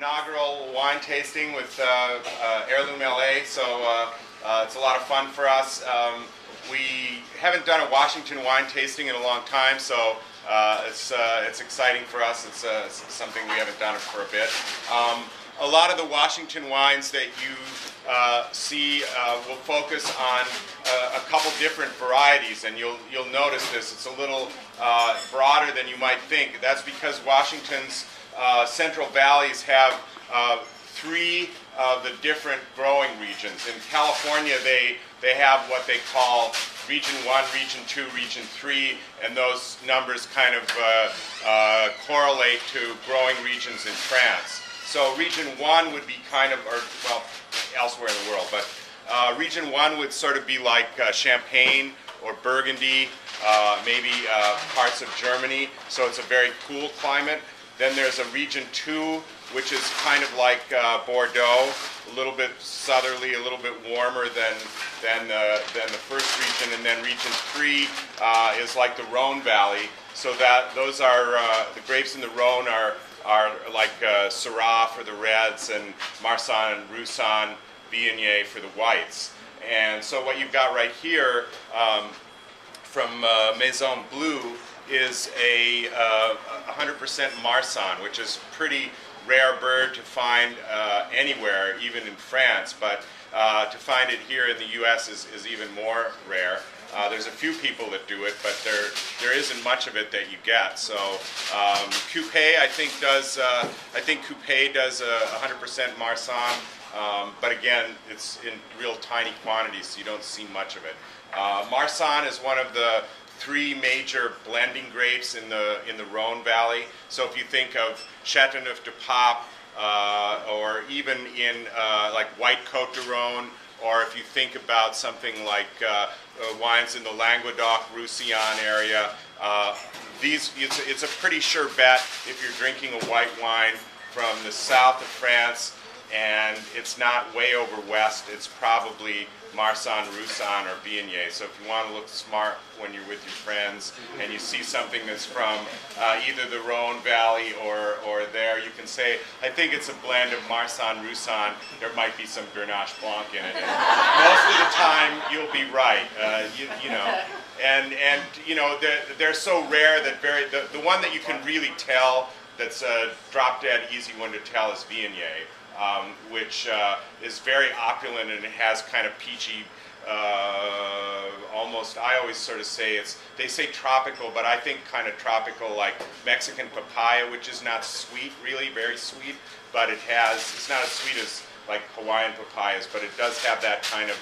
inaugural wine tasting with Heirloom LA, so it's a lot of fun for us. We haven't done a Washington wine tasting in a long time, so it's exciting for us. It's something we haven't done for a bit. A lot of the Washington wines that you see will focus on a couple different varieties, and you'll notice this. It's a little broader than you might think. That's because Washington's Central Valleys have three of the different growing regions. In California, they have what they call Region 1, Region 2, Region 3, and those numbers kind of correlate to growing regions in France. So Region 1 would be kind of, elsewhere in the world, but Region 1 would sort of be like Champagne or Burgundy, maybe parts of Germany, so it's a very cool climate. Then there's a Region 2, which is kind of like Bordeaux, a little bit southerly, a little bit warmer than the first region. And then Region 3 is like the Rhone Valley. So those are the grapes in the Rhone are like Syrah for the reds and Marsanne and Roussanne Viognier for the whites. And so what you've got right here from Maison Bleu is a 100% Marsanne, which is a pretty rare bird to find anywhere, even in France, but to find it here in the U.S. is even more rare. There's a few people that do it, but there isn't much of it that you get. So Coupé, I think Coupé does 100% Marsanne, but again, it's in real tiny quantities, so you don't see much of it. Marsanne is one of the three major blending grapes in the Rhone Valley. So if you think of Châteauneuf-du-Pape, or even in like White Côte de Rhône, or if you think about something like wines in the Languedoc-Roussillon area, it's a pretty sure bet if you're drinking a white wine from the south of France and it's not way over west, it's probably Marsanne, Roussanne, or Viognier. So if you want to look smart when you're with your friends and you see something that's from either the Rhone Valley or there, you can say, I think it's a blend of Marsanne, Roussanne. There might be some Grenache Blanc in it. And most of the time, you'll be right. You know, and you know, they're so rare that the one that you can really tell that's a drop-dead easy one to tell is Viognier. Which is very opulent, and it has kind of peachy, almost, I always sort of say they say tropical, but I think kind of tropical like Mexican papaya, which is not sweet, really, very sweet, but it's not as sweet as like Hawaiian papayas, but it does have that kind of,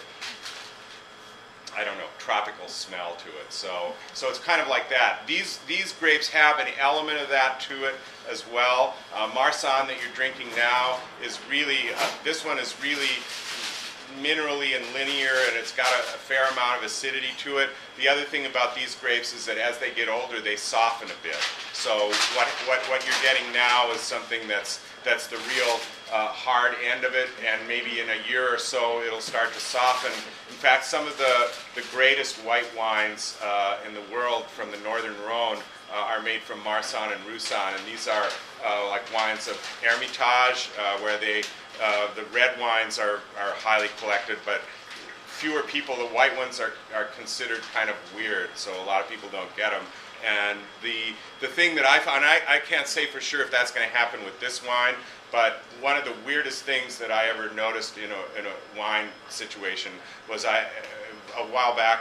I don't know, tropical smell to it. So it's kind of like that. These grapes have an element of that to it as well. Marsanne that you're drinking now is really, this one is really minerally and linear, and it's got a fair amount of acidity to it. The other thing about these grapes is that as they get older, they soften a bit. So what you're getting now is something that's the real hard end of it, and maybe in a year or so it'll start to soften. In fact, some of the greatest white wines in the world from the northern Rhone are made from Marsanne and Roussanne, and these are like wines of Hermitage, where the red wines are highly collected, but fewer people. The white ones are considered kind of weird, so a lot of people don't get them. And the thing that I found, I can't say for sure if that's going to happen with this wine, but one of the weirdest things that I ever noticed in a wine situation was a while back,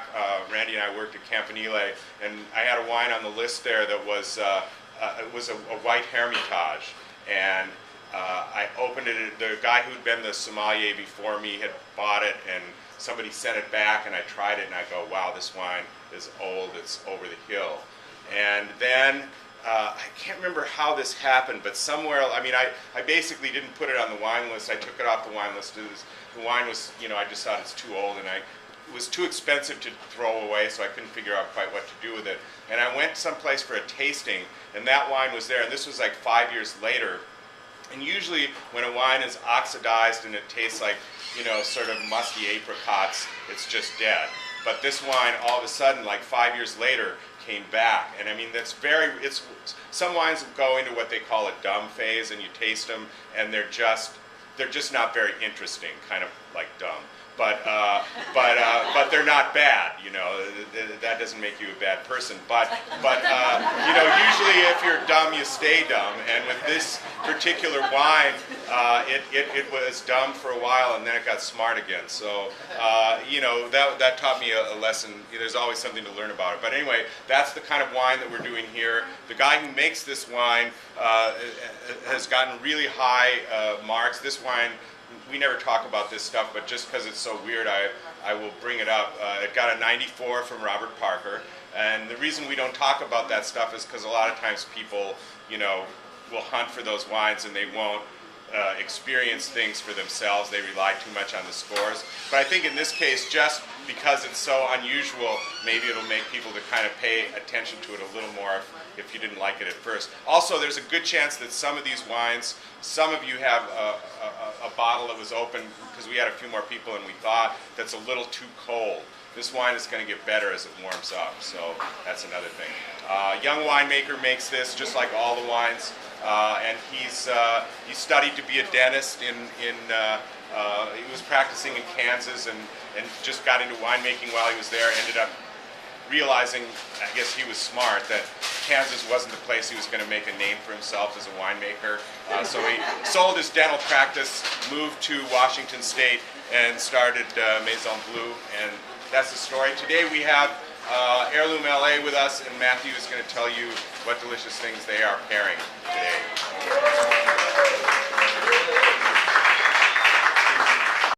Randy and I worked at Campanile, and I had a wine on the list there that was it was a white Hermitage, and I opened it. The guy who'd been the sommelier before me had bought it, and somebody sent it back, and I tried it, and I go, wow, this wine is old, it's over the hill. And then I can't remember how this happened, but somewhere, I mean, I basically didn't put it on the wine list. I took it off the wine list. The wine was, you know, I just thought it's too old, and it was too expensive to throw away, so I couldn't figure out quite what to do with it. And I went someplace for a tasting, and that wine was there, and this was like 5 years later. And usually when a wine is oxidized and it tastes like, you know, sort of musty apricots, it's just dead. But this wine, all of a sudden, like 5 years later, came back. And I mean, some wines go into what they call a dumb phase, and you taste them, and they're just not very interesting, kind of like dumb. But they're not bad, you know. That doesn't make you a bad person. But you know, usually if you're dumb, you stay dumb. And with this particular wine, it was dumb for a while, and then it got smart again. So you know, that taught me a lesson. There's always something to learn about it. But anyway, that's the kind of wine that we're doing here. The guy who makes this wine has gotten really high marks. This wine, we never talk about this stuff, but just because it's so weird, I will bring it up. It got a 94 from Robert Parker, and the reason we don't talk about that stuff is because a lot of times people, you know, will hunt for those wines and they won't experience things for themselves. They rely too much on the scores. But I think in this case, just because it's so unusual, maybe it'll make people to kind of pay attention to it a little more if you didn't like it at first. Also, there's a good chance that some of these wines, some of you have a bottle that was open because we had a few more people than we thought, that's a little too cold. This wine is going to get better as it warms up, so that's another thing. Young winemaker makes this, just like all the wines, and he studied to be a dentist. He was practicing in Kansas and just got into winemaking while he was there. Ended up realizing, I guess he was smart, that Kansas wasn't the place he was going to make a name for himself as a winemaker. So he sold his dental practice, moved to Washington State, and started Maison Bleu, and that's the story. Today we have Heirloom LA with us, and Matthew is going to tell you what delicious things they are pairing today.